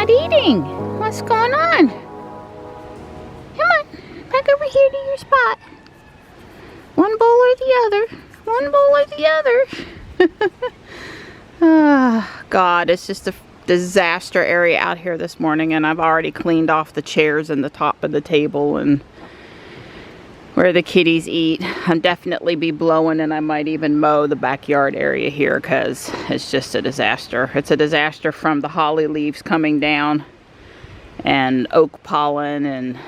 not eating. What's going on? Come on, back over here to your spot. One bowl or the other. One bowl or the other. Oh, God, it's just a disaster area out here this morning, and I've already cleaned off the chairs and the top of the table and where the kitties eat. I'll definitely be blowing, and I might even mow the backyard area here because it's just a disaster. It's a disaster from the holly leaves coming down and oak pollen, and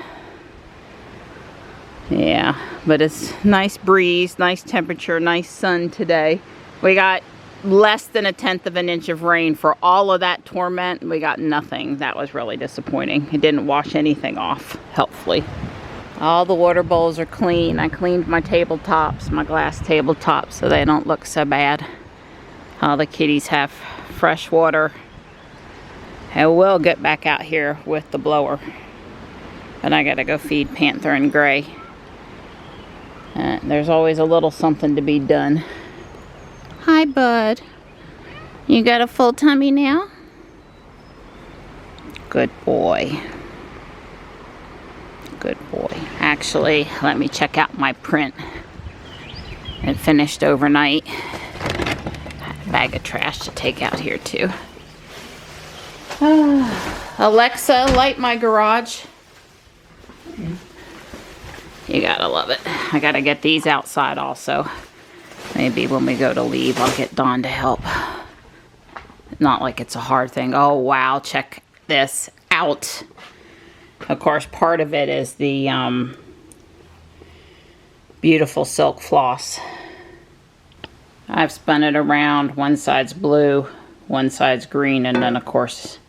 yeah, but it's nice breeze, nice temperature, nice sun today. We got less than 1/10 of an inch of rain. For all of that torment, we got nothing. That was really disappointing. It didn't wash anything off, helpfully. All the water bowls are clean. I cleaned my tabletops, my glass tabletops, so they don't look so bad. All the kitties have fresh water. I will get back out here with the blower, but I gotta go feed Panther and Gray. There's always a little something to be done. Hi, bud. You got a full tummy now? Good boy. Good boy. Actually, let me check out my print. It finished overnight. A bag of trash to take out here too. Alexa, light my garage. You gotta love it. I gotta get these outside also. Maybe when we go to leave, I'll get Dawn to help. Not like it's a hard thing. Oh, wow, check this out. Of course, part of it is the beautiful silk floss. I've spun it around. One side's blue, one side's green, and then, of course,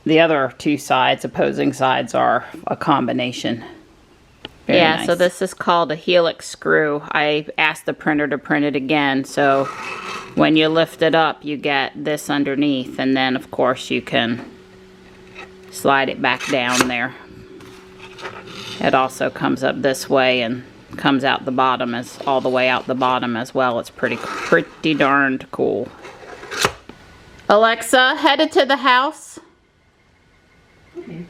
the other two sides, opposing sides, are a combination. Very nice. So this is called a helix screw. I asked the printer to print it again, so when you lift it up, you get this underneath, and then, of course, you can slide it back down there. It also comes up this way and comes out the bottom, as all the way out the bottom as well. It's pretty darned cool. Alexa, headed to the house. Okay.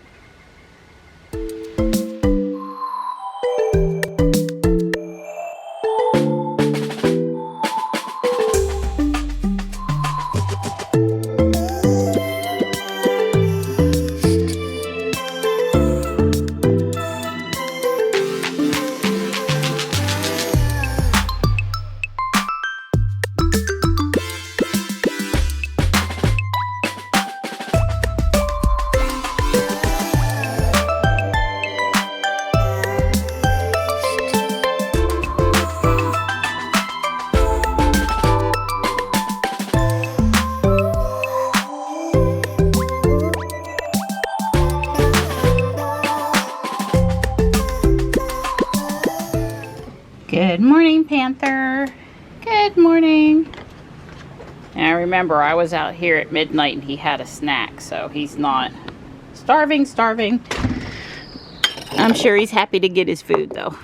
Good morning, Panther. Good morning. Now remember, I was out here at midnight and he had a snack, so he's not starving. I'm sure he's happy to get his food, though.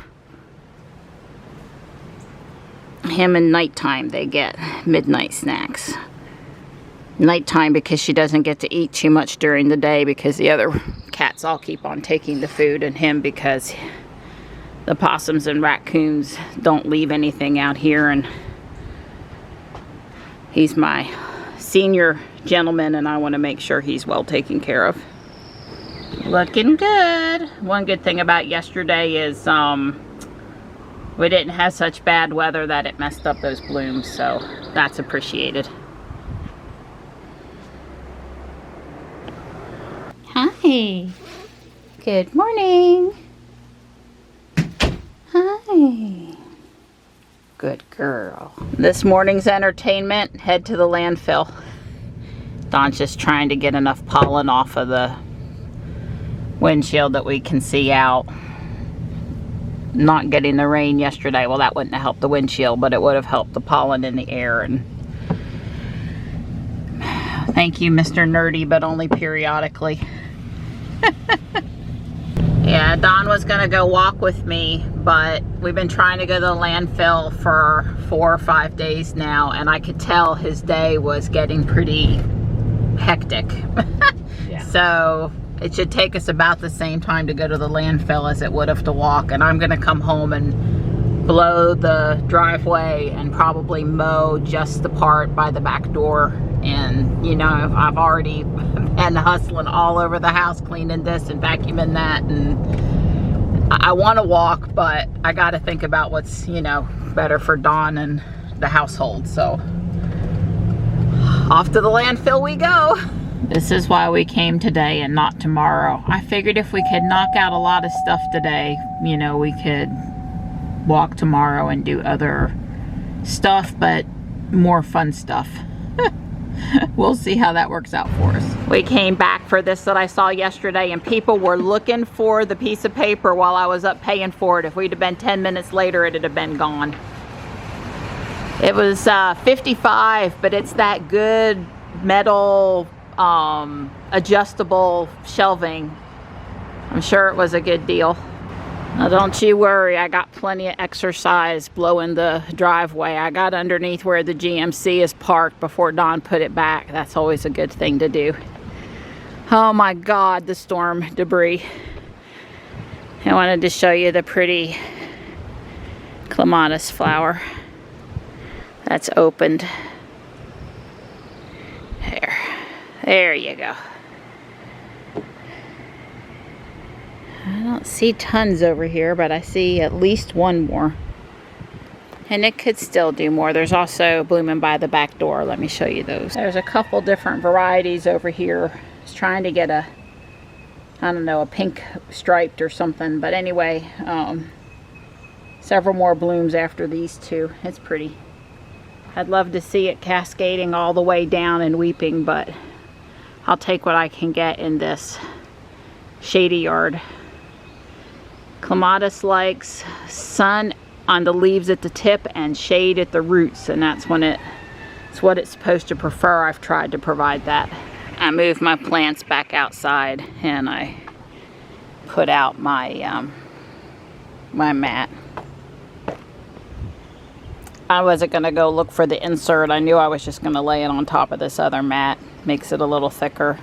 Him and nighttime, they get midnight snacks. Nighttime because she doesn't get to eat too much during the day because the other cats all keep on taking the food, and him because the possums and raccoons don't leave anything out here, and he's my senior gentleman and I want to make sure he's well taken care of. Looking good. One good thing about yesterday is we didn't have such bad weather that it messed up those blooms, so that's appreciated. Hi. Good morning. Hi. Good girl. This morning's entertainment, head to the landfill. Dawn's just trying to get enough pollen off of the windshield that we can see out. Not getting the rain yesterday, well, that wouldn't have helped the windshield, but it would have helped the pollen in the air. And thank you, Mr. Nerdy, but only periodically. Yeah, Dawn was gonna go walk with me, but we've been trying to go to the landfill for 4 or 5 days now, and I could tell his day was getting pretty hectic. Yeah. So it should take us about the same time to go to the landfill as it would have to walk. And I'm gonna come home and blow the driveway and probably mow just the part by the back door. And you know, I've already been hustling all over the house, cleaning this and vacuuming that, and I want to walk, but I got to think about what's, you know, better for Dawn and the household. So off to the landfill we go. This is why we came today and not tomorrow. I figured if we could knock out a lot of stuff today, you know, we could walk tomorrow and do other stuff, but more fun stuff. We'll see how that works out for us. We came back for this that I saw yesterday, and people were looking for the piece of paper while I was up paying for it. If we'd have been 10 minutes later, it'd have been gone. It was $55, but it's that good metal adjustable shelving. I'm sure it was a good deal. Now don't you worry, I got plenty of exercise blowing the driveway. I got underneath where the GMC is parked before Dawn put it back. That's always a good thing to do. Oh my God, the storm debris. I wanted to show you the pretty clematis flower that's opened. There you go. I don't see tons over here, but I see at least one more. And it could still do more. There's also blooming by the back door. Let me show you those. There's a couple different varieties over here. I was trying to get a, I don't know, a pink striped or something. But anyway, several more blooms after these two. It's pretty. I'd love to see it cascading all the way down and weeping, but I'll take what I can get in this shady yard. Clematis likes sun on the leaves at the tip and shade at the roots, and that's when it's what it's supposed to prefer. I've tried to provide that. I moved my plants back outside and I put out my my mat. I wasn't gonna go look for the insert. I knew I was just gonna lay it on top of this other mat. Makes it a little thicker.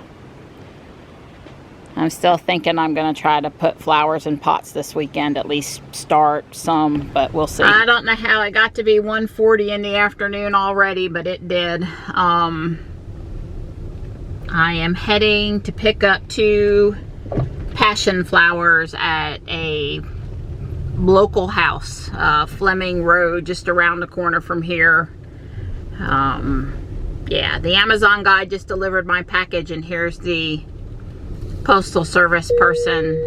I'm still thinking I'm going to try to put flowers in pots this weekend, at least start some, but we'll see. I don't know how it got to be 1:40 in the afternoon already, but it did. I am heading to pick up 2 passion flowers at a local house, Fleming Road, just around the corner from here. Yeah, the Amazon guy just delivered my package, and here's the postal service person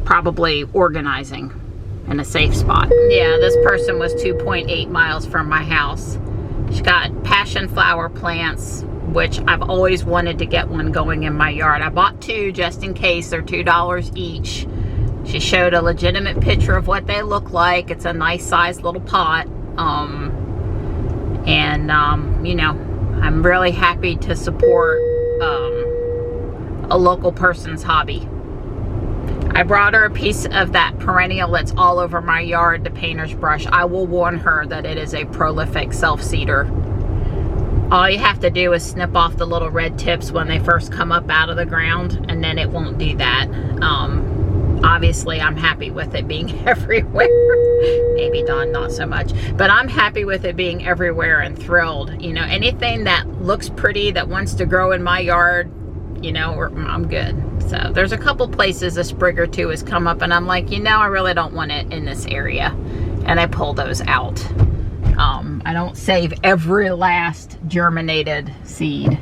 probably organizing in a safe spot. Yeah, this person was 2.8 miles from my house. She got passion flower plants, which I've always wanted to get one going in my yard. I bought 2 just in case. They're $2 each. She showed a legitimate picture of what they look like. It's a nice sized little pot. You know, I'm really happy to support a local person's hobby. I brought her a piece of that perennial that's all over my yard, the painter's brush. I will warn her that it is a prolific self-seeder. All you have to do is snip off the little red tips when they first come up out of the ground, and then it won't do that. Obviously, I'm happy with it being everywhere. Maybe Dawn not so much, but I'm happy with it being everywhere and thrilled. You know, anything that looks pretty that wants to grow in my yard, you know, I'm good. So there's a couple places a sprig or 2 has come up, and I'm like, you know, I really don't want it in this area, and I pull those out. I don't save every last germinated seed.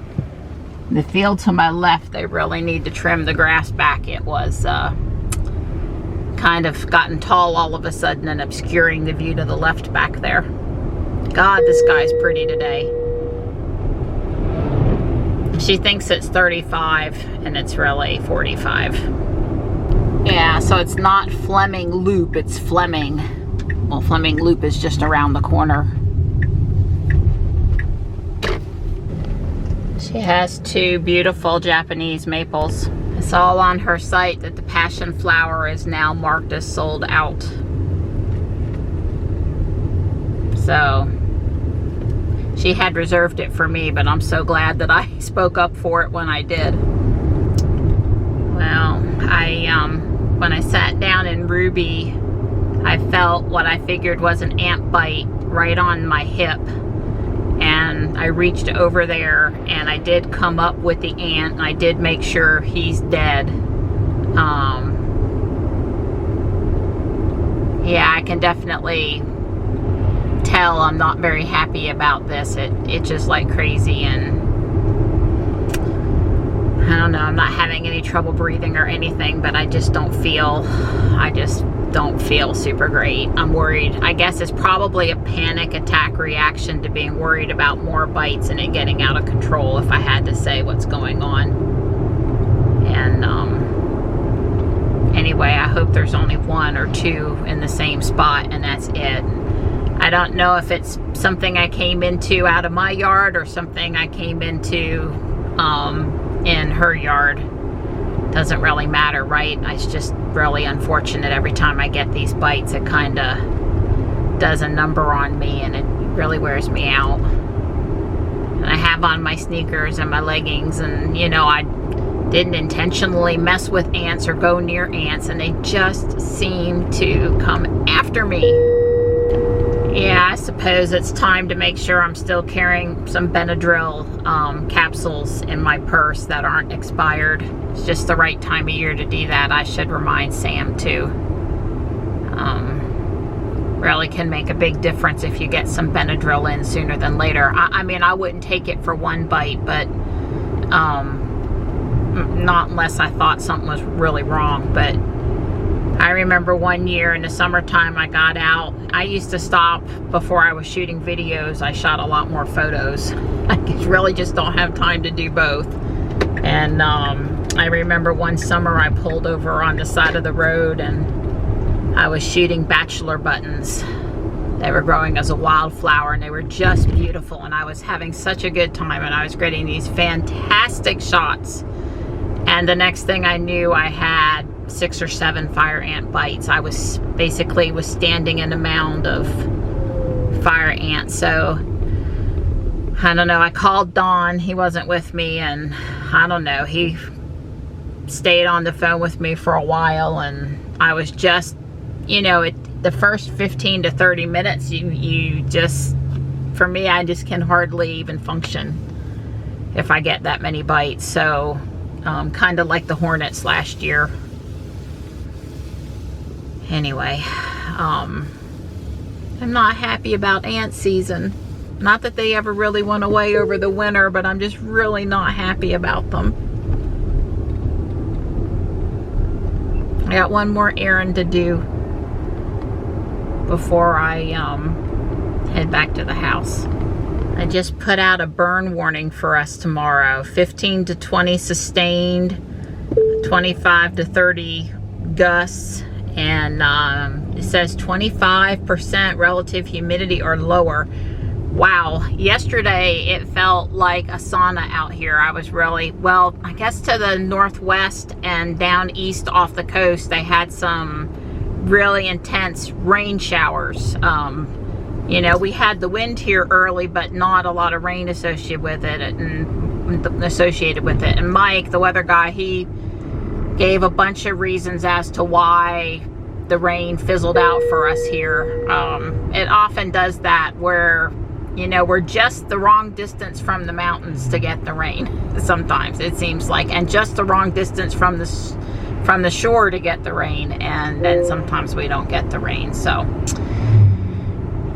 The field to my left, they really need to trim the grass back. It was kind of gotten tall all of a sudden and obscuring the view to the left back there. God, the sky's pretty today. She thinks it's 35 and it's really 45. Yeah, so it's not Fleming Loop, it's Fleming. Well, Fleming Loop is just around the corner. She has 2 beautiful Japanese maples. It's all on her site that the passion flower is now marked as sold out. So She had reserved it for me, but I'm so glad that I spoke up for it when I did. Well, when I sat down in Ruby, I felt what I figured was an ant bite right on my hip. And I reached over there and I did come up with the ant, and I did make sure he's dead. Yeah, I can definitely tell I'm not very happy about this. It's just like crazy, and I don't know, I'm not having any trouble breathing or anything, but I just don't feel super great. I'm worried. I guess it's probably a panic attack reaction to being worried about more bites and it getting out of control, if I had to say what's going on. And anyway, I hope there's only 1 or 2 in the same spot, and that's it. I don't know if it's something I came into out of my yard or something I came into in her yard. Doesn't really matter, right? It's just really unfortunate. Every time I get these bites, it kind of does a number on me, and it really wears me out. And I have on my sneakers and my leggings, and you know, I didn't intentionally mess with ants or go near ants, and they just seem to come after me. Yeah, I suppose it's time to make sure I'm still carrying some Benadryl capsules in my purse that aren't expired. It's just the right time of year to do that. I should remind Sam too. Really can make a big difference if you get some Benadryl in sooner than later. I mean, I wouldn't take it for 1 bite, but not unless I thought something was really wrong. But I remember one year in the summertime I got out. I used to stop before I was shooting videos. I shot a lot more photos. I really just don't have time to do both. And I remember one summer I pulled over on the side of the road and I was shooting bachelor buttons. They were growing as a wildflower and they were just beautiful, and I was having such a good time, and I was getting these fantastic shots. And the next thing I knew, I had 6 or 7 fire ant bites. I was basically standing in a mound of fire ants. So I don't know, I called Don. He wasn't with me, and I don't know, he stayed on the phone with me for a while, and I was just, you know, the first 15 to 30 minutes, you just, for me, I just can hardly even function if I get that many bites. So kind of like the hornets last year. Anyway, I'm not happy about ant season. Not that they ever really went away over the winter, but I'm just really not happy about them. I got one more errand to do before I head back to the house. I just put out a burn warning for us tomorrow. 15 to 20 sustained, 25 to 30 gusts, and it says 25% relative humidity or lower. Wow, yesterday it felt like a sauna out here. I was really, well, I guess to the northwest and down east off the coast, they had some really intense rain showers. You know, we had the wind here early, but not a lot of rain associated with it. And Mike, the weather guy, he gave a bunch of reasons as to why the rain fizzled out for us here. It often does that, where, you know, we're just the wrong distance from the mountains to get the rain. Sometimes it seems like, and just the wrong distance from the shore to get the rain, and then sometimes we don't get the rain. So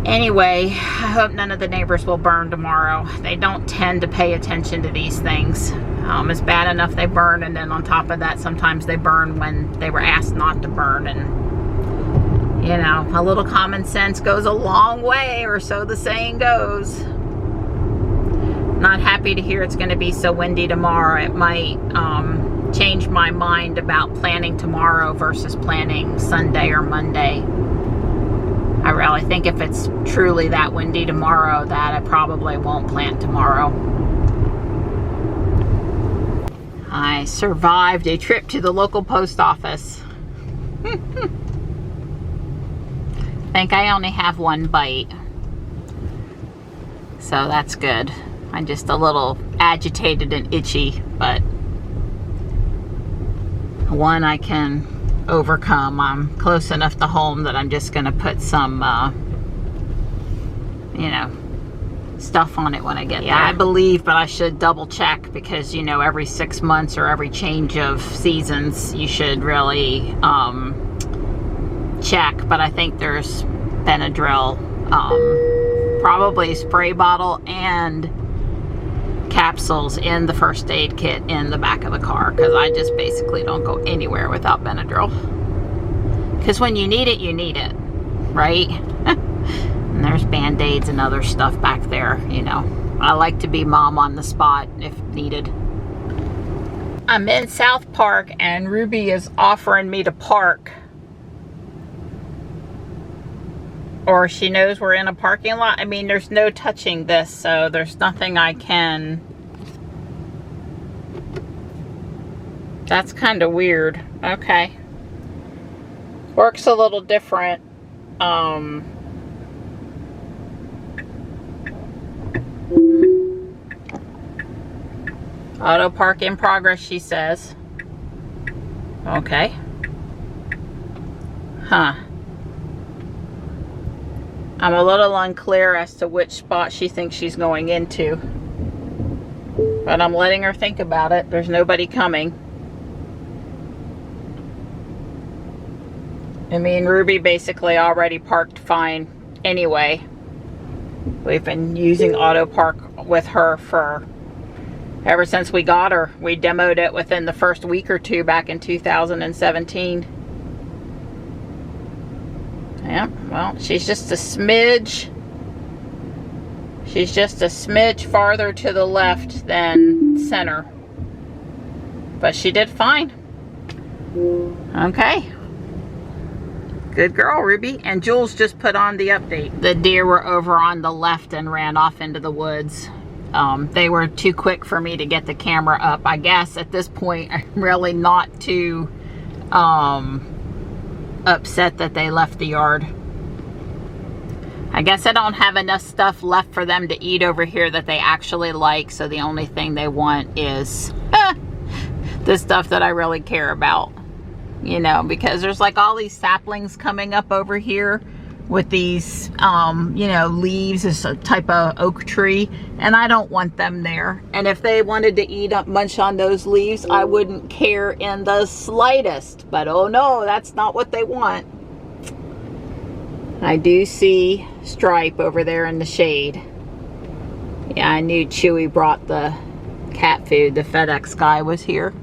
anyway, I hope none of the neighbors will burn tomorrow. They don't tend to pay attention to these things. It's bad enough they burn, and then on top of that, sometimes they burn when they were asked not to burn. And you know, a little common sense goes a long way, or so the saying goes. Not happy to hear it's going to be so windy tomorrow. It might change my mind about planning tomorrow versus planning Sunday or Monday. I really think if it's truly that windy tomorrow, that I probably won't plant tomorrow. I survived a trip to the local post office. I think I only have 1 bite. So that's good. I'm just a little agitated and itchy, but one I can overcome. I'm close enough to home that I'm just gonna put some, you know, stuff on it when I get there. I believe, but I should double check because, you know, every 6 months or every change of seasons, you should really check. But I think there's Benadryl, probably spray bottle and capsules in the first aid kit in the back of the car, because I just basically don't go anywhere without Benadryl. Because when you need it, right? And there's Band-Aids and other stuff back there, you know. I like to be mom on the spot if needed. I'm in South Park and Ruby is offering me to park. Or she knows we're in a parking lot. I mean, there's no touching this, so there's nothing I can... That's kind of weird. Okay. Works a little different. Auto park in progress, she says. Okay. Huh. I'm a little unclear as to which spot she thinks she's going into. But I'm letting her think about it. There's nobody coming. I mean, Ruby basically already parked fine anyway. We've been using auto park with her for ever since we got her. We demoed it within the first week or two back in 2017. Yeah, well, she's just a smidge. She's just a smidge farther to the left than center. But she did fine. Okay. Good girl, Ruby. And Jules just put on the update. The deer were over on the left and ran off into the woods. They were too quick for me to get the camera up. I guess at this point, I'm really not too upset that they left the yard. I guess I don't have enough stuff left for them to eat over here that they actually like, so the only thing they want is the stuff that I really care about. You know, because there's like all these saplings coming up over here with these, you know, leaves. It's a type of oak tree, and I don't want them there. And if they wanted to eat up, munch on those leaves, I wouldn't care in the slightest. But oh no, that's not what they want. I do see Stripe over there in the shade. Yeah, I knew Chewy brought the cat food. The FedEx guy was here.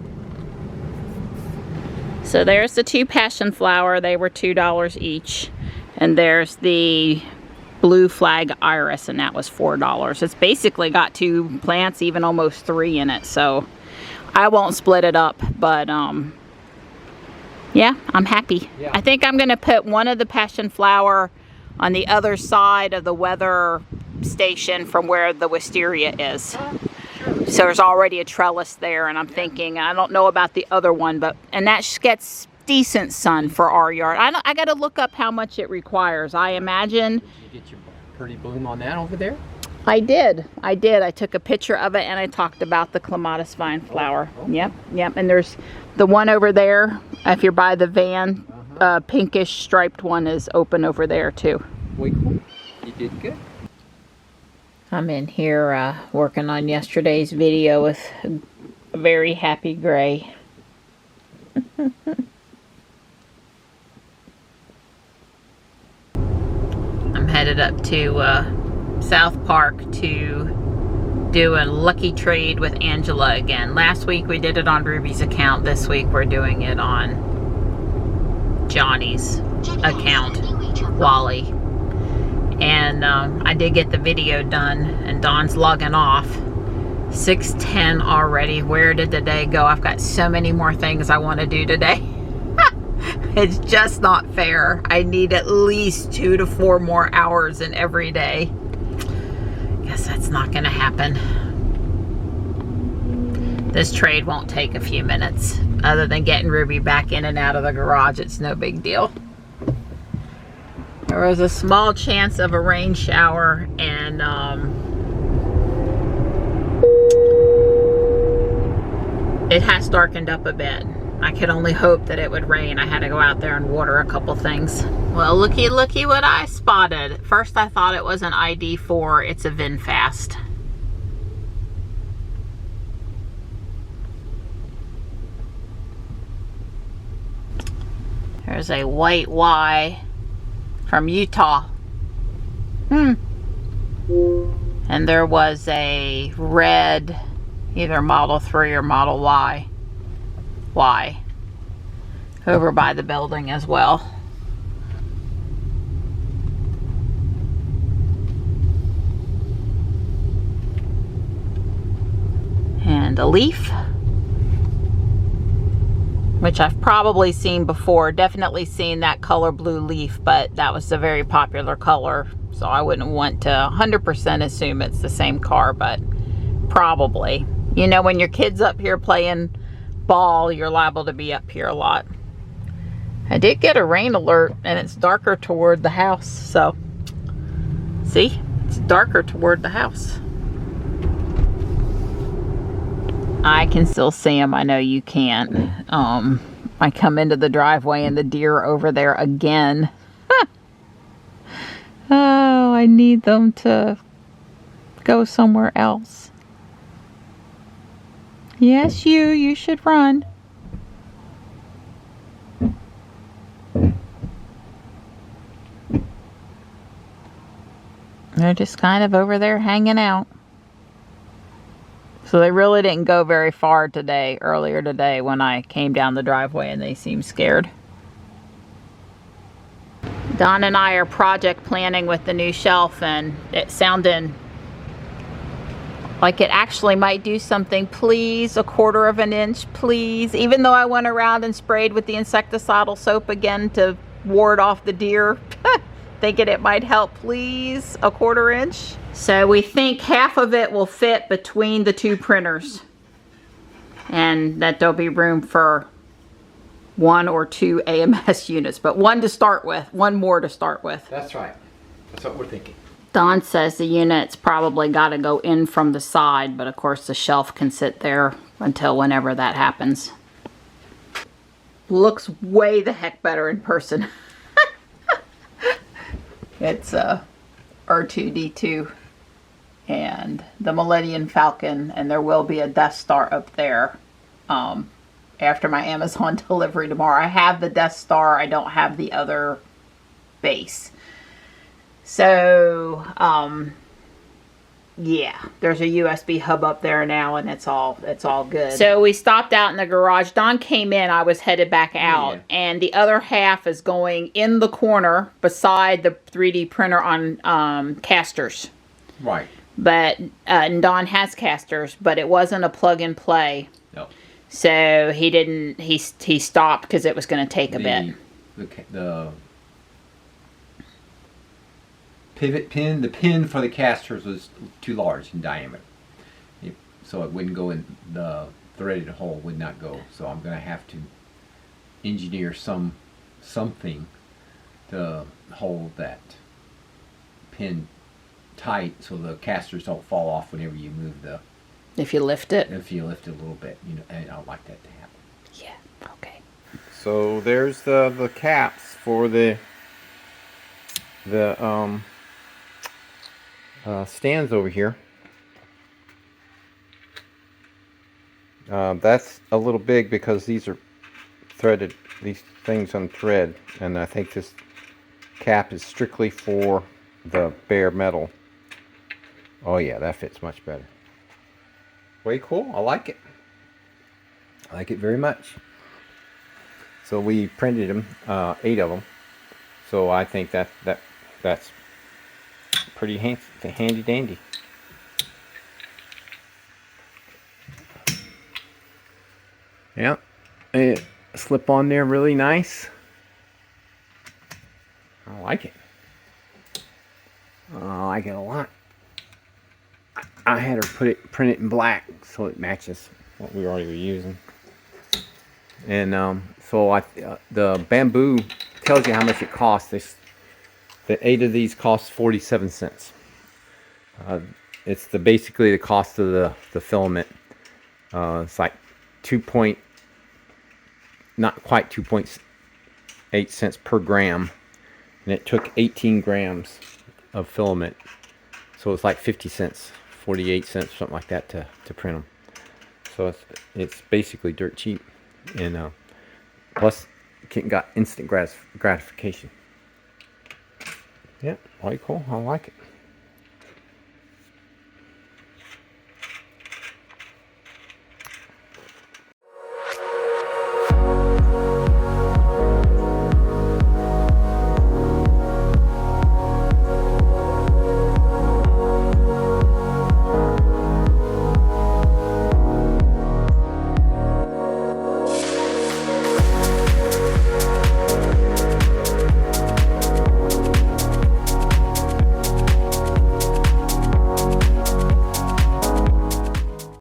So there's the 2 passion flower. They were $2 each. And there's the blue flag iris, and that was $4. It's basically got 2 plants, even almost 3 in it. So I won't split it up, but yeah, I'm happy. Yeah. I think I'm gonna put one of the passion flower on the other side of the weather station from where the wisteria is. So there's already a trellis there, and I'm thinking, I don't know about the other one, but, and that gets decent sun for our yard. I got to look up how much it requires. I imagine. Did you get your pretty bloom on that over there? I did. I took a picture of it, and I talked about the clematis vine flower. Oh. Yep. And there's the one over there. If you're by the van, pinkish striped one is open over there too. Way cool. You did good. I'm in here working on yesterday's video with a very happy gray. I'm headed up to South Park to do a lucky trade with Angela again. Last week we did it on Ruby's account. This week we're doing it on Johnny's account, Wally. And I did get the video done, and Dawn's logging off. 6:10 already. Where did the day go? I've got so many more things I want to do today. It's just not fair. I need at least 2 to 4 more hours in every day. Guess that's not going to happen. This trade won't take a few minutes. Other than getting Ruby back in and out of the garage, it's no big deal. There was a small chance of a rain shower, and It has darkened up a bit. I could only hope that it would rain. I had to go out there and water a couple things. Well, looky what I spotted. At first I thought it was an ID4. It's a VinFast. There's a white Y from Utah. And there was a red, either Model 3 or Model Y over by the building as well. And a Leaf, which I've probably seen before. Definitely seen that color blue Leaf, but that was a very popular color, so I wouldn't want to 100% assume it's the same car, but probably. You know, when your kid's up here playing ball, you're liable to be up here a lot. I did get a rain alert, and it's darker toward the house, so see, it's darker toward the house. I can still see them. I know you can't. I come into the driveway and the deer are over there again. Oh, I need them to go somewhere else. Yes, you should run. They're just kind of over there hanging out. So they really didn't go very far earlier today when I came down the driveway, and they seemed scared. Don and I are project planning with the new shelf, and it sounded like it actually might do something. Please, 1/4 of an inch, please. Even though I went around and sprayed with the insecticidal soap again to ward off the deer, thinking it might help, please, 1/4 inch. So we think half of it will fit between the two printers, and that there'll be room for 1 or 2 AMS units, but one more to start with. That's right. That's what we're thinking. Don says the unit's probably got to go in from the side, but of course the shelf can sit there until whenever that happens. Looks way the heck better in person. It's R2-D2 and the Millennium Falcon, and there will be a Death Star up there after my Amazon delivery tomorrow. I have the Death Star, I don't have the other base. So, yeah, there's a USB hub up there now, and it's all good. So we stopped out in the garage. Don came in, I was headed back out, and the other half is going in the corner beside the 3D printer on casters. Right. But and Don has casters, but it wasn't a plug and play. No. So he didn't. He stopped because it was going to take a bit. The pivot pin, the pin for the casters was too large in diameter, so it wouldn't go in. The threaded hole would not go. So I'm going to have to engineer something to hold that pin tight so the casters don't fall off whenever you move the. If you lift it. If you lift it a little bit, you know, and I don't like that to happen. Yeah. Okay. So there's the caps for the stands over here. That's a little big because these are threaded. These things on thread, and I think this cap is strictly for the bare metal. Oh yeah, that fits much better. Way cool. I like it. I like it very much. So we printed them, 8 of them. So I think that's pretty handy dandy. Yeah, it slip on there really nice. I like it. I like it a lot. I had her print it in black so it matches what we already were using. And so the bamboo tells you how much it costs. The 8 of these cost 47 cents. It's basically the cost of the filament. It's like not quite 2.8 cents per gram, and it took 18 grams of filament, so it's like 50 cents, 48 cents, something like that to print them. So it's basically dirt cheap, and plus got instant gratification. Yeah, very cool. I like it.